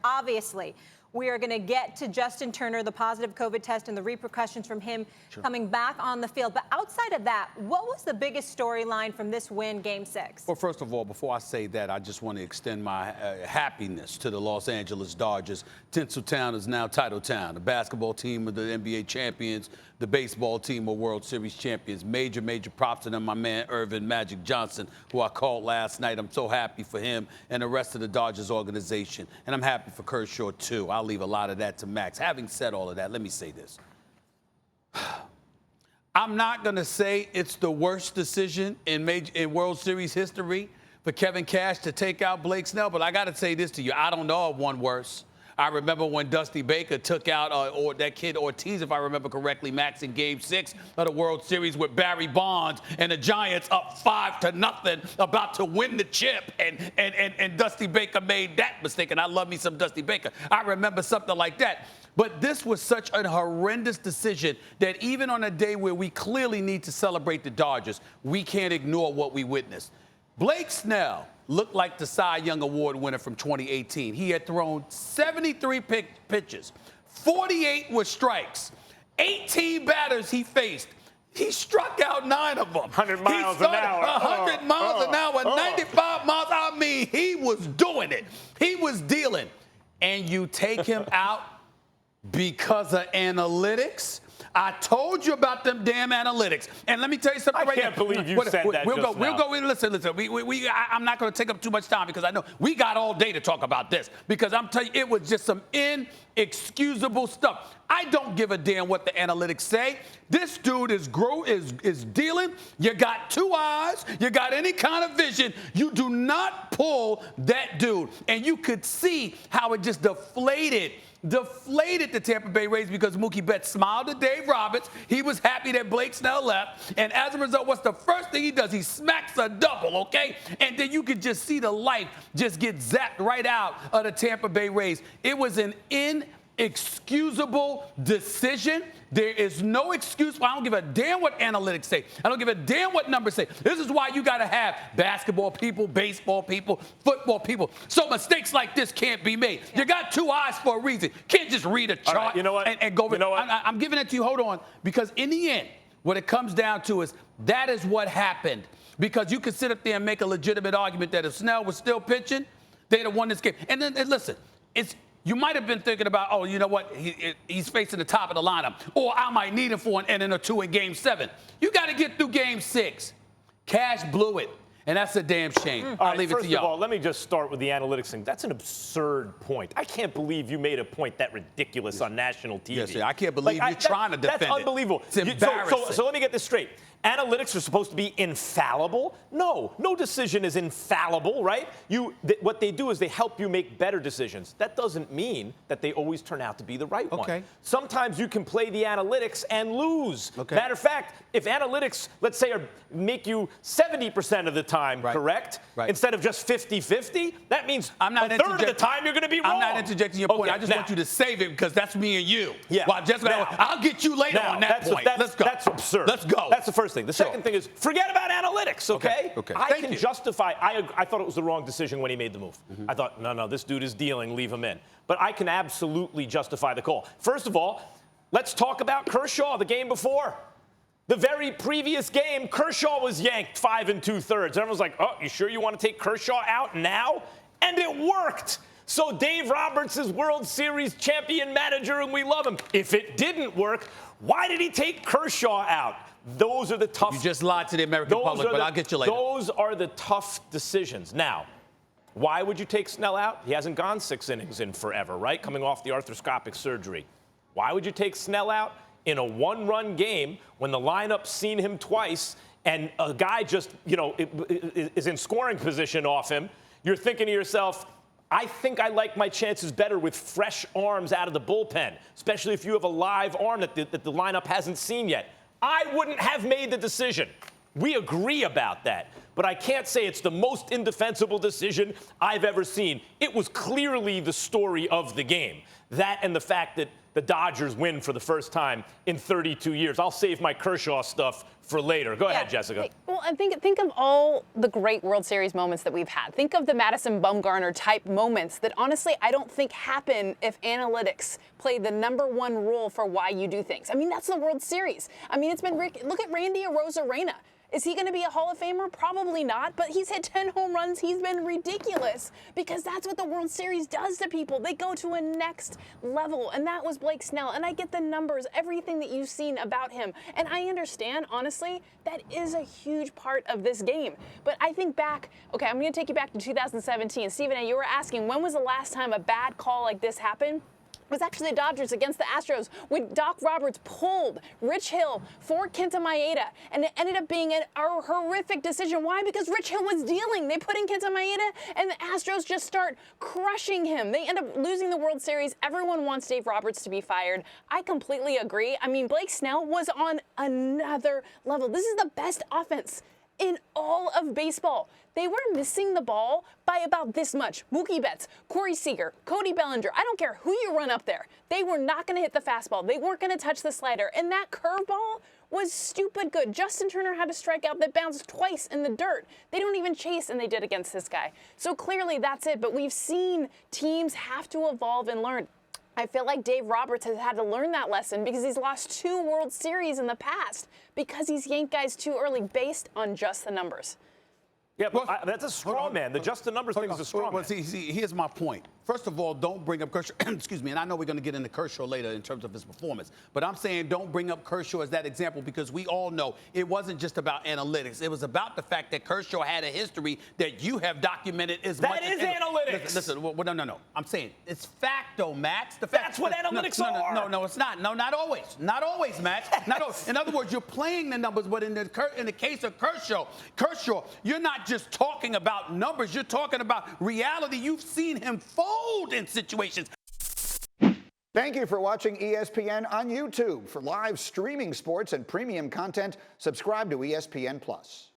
obviously, we are going to get to Justin Turner, the positive COVID test, and the repercussions from him coming back on the field. But outside of that, what was the biggest storyline from this win, Game 6? Well, first of all, before I say that, I just want to extend my happiness to the Los Angeles Dodgers. Tinseltown is now Titletown. The basketball team are the NBA champions. The baseball team are World Series champions. Major, major props to them. My man, Irvin Magic Johnson, who I called last night. I'm so happy for him and the rest of the Dodgers organization. And I'm happy for Kershaw, too. I'll leave a lot of that to Max. Having said all of that, let me say this. I'm not going to say it's the worst decision in World Series history for Kevin Cash to take out Blake Snell, but I got to say this to you. I don't know of one worse. I remember when Dusty Baker took out or that kid Ortiz, if I remember correctly, Max, in Game 6 of the World Series with Barry Bonds and the Giants up 5-0, about to win the chip, and Dusty Baker made that mistake, and I love me some Dusty Baker. I remember something like that. But this was such a horrendous decision that even on a day where we clearly need to celebrate the Dodgers, we can't ignore what we witnessed. Blake Snell looked like the Cy Young Award winner from 2018. He had thrown 73 pitches, 48 were strikes, 18 batters he faced. He struck out 9 of them. 100 miles an hour. 100 miles an hour, 95 miles. I mean, he was doing it. He was dealing. And you take him out because of analytics? I told you about them damn analytics. And let me tell you something right now. I can't believe you said that We'll go in. Listen. I'm not going to take up too much time because I know we got all day to talk about this. Because I'm telling you, it was just some inexcusable stuff. I don't give a damn what the analytics say. This dude is dealing. You got 2 eyes. You got any kind of vision. You do not pull that dude. And you could see how it just deflated the Tampa Bay Rays because Mookie Betts smiled at Dave Roberts. He was happy that Blake Snell left. And as a result, what's the first thing he does? He smacks a double, okay? And then you could just see the life just get zapped right out of the Tampa Bay Rays. It was an inexcusable decision. There is no excuse. I don't give a damn what analytics say. I don't give a damn what numbers say. This is why you got to have basketball people, baseball people, football people. So mistakes like this can't be made. You got 2 eyes for a reason. Can't just read a chart right, you know what? and go. You know what? I'm giving it to you. Hold on. Because in the end, what it comes down to is that is what happened. Because you can sit up there and make a legitimate argument that if Snell was still pitching, they'd have won this game. And then listen, you might have been thinking about, oh, you know what? He's facing the top of the lineup. Or I might need him for an inning or 2 in Game 7. You got to get through Game 6. Cash blew it. And that's a damn shame. I'll leave it to y'all. First of all, let me just start with the analytics thing. That's an absurd point. I can't believe you made a point that ridiculous on national TV. Yes, I can't believe you're trying to defend it. That's unbelievable. It's embarrassing. So let me get this straight. Analytics are supposed to be infallible? No decision is infallible, right? What they do is they help you make better decisions. That doesn't mean that they always turn out to be the right one. Sometimes you can play the analytics and lose. Matter of fact, if analytics, let's say, make you 70% of the time correct, instead of just 50-50, that means a third of the time you're going to be wrong. I'm not interjecting your point. I just want you to save it because that's me and you. Yeah. Well, Jessica, I'll get you later on that point. Let's go. That's absurd. Let's go. That's the first thing. The second thing is forget about analytics, okay? I can justify. I thought it was the wrong decision when he made the move. I thought, no, this dude is dealing, leave him in. But I can absolutely justify the call. First of all, let's talk about Kershaw, the game before. The very previous game, Kershaw was yanked 5 2/3. And everyone's like, oh, you sure you want to take Kershaw out now? And it worked. So Dave Roberts is World Series champion manager, and we love him. If it didn't work, why did he take Kershaw out? Those are the tough. You just lied to the American public, but I'll get you later. Those are the tough decisions. Now, why would you take Snell out? He hasn't gone 6 innings in forever, right? Coming off the arthroscopic surgery. Why would you take Snell out in a 1-run game when the lineup's seen him twice and a guy just, is in scoring position off him? You're thinking to yourself, I think I like my chances better with fresh arms out of the bullpen, especially if you have a live arm that the lineup hasn't seen yet. I wouldn't have made the decision. We agree about that. but I can't say it's the most indefensible decision I've ever seen. It was clearly the story of the game. That and the fact that the Dodgers win for the first time in 32 years. I'll save my Kershaw stuff for later. Go ahead, Jessica. Well, and think of all the great World Series moments that we've had. Think of the Madison Bumgarner type moments that honestly I don't think happen if analytics play the #1 role for why you do things. I mean, that's the World Series. I mean, look at Randy Arozarena. Is he going to be a Hall of Famer? Probably not, but he's hit 10 home runs. He's been ridiculous because that's what the World Series does to people. They go to a next level, and that was Blake Snell. And I get the numbers, everything that you've seen about him. And I understand, honestly, that is a huge part of this game. But I think back, okay, I'm going to take you back to 2017. Stephen A., you were asking, when was the last time a bad call like this happened? It was actually the Dodgers against the Astros when Doc Roberts pulled Rich Hill for Kenta Maeda, and it ended up being a horrific decision. Why? Because Rich Hill was dealing. They put in Kenta Maeda, and the Astros just start crushing him. They end up losing the World Series. Everyone wants Dave Roberts to be fired. I completely agree. I mean, Blake Snell was on another level. This is the best offense in all of baseball. They were missing the ball by about this much. Mookie Betts, Corey Seager, Cody Bellinger, I don't care who you run up there. They were not going to hit the fastball. They weren't going to touch the slider. And that curveball was stupid good. Justin Turner had a strikeout that bounced twice in the dirt. They don't even chase, and they did against this guy. So clearly that's it. But we've seen teams have to evolve and learn. I feel like Dave Roberts has had to learn that lesson because he's lost 2 World Series in the past because he's yanked guys too early based on just the numbers. Yeah, but that's a straw man. The just the numbers thing is a straw man. See, here's my point. First of all, don't bring up Kershaw. Excuse me, and I know we're going to get into Kershaw later in terms of his performance. But I'm saying don't bring up Kershaw as that example because we all know it wasn't just about analytics. It was about the fact that Kershaw had a history that you have documented as much. That is analytics. Listen, well, no. I'm saying it's fact, though, Max. That's what analytics are. No, it's not. No, not always. Not always, Max. Not always. In other words, you're playing the numbers, but in the case of Kershaw, you're not just talking about numbers. You're talking about reality. You've seen him fold in situations. Thank you for watching ESPN on YouTube. For live streaming sports and premium content, subscribe to ESPN+.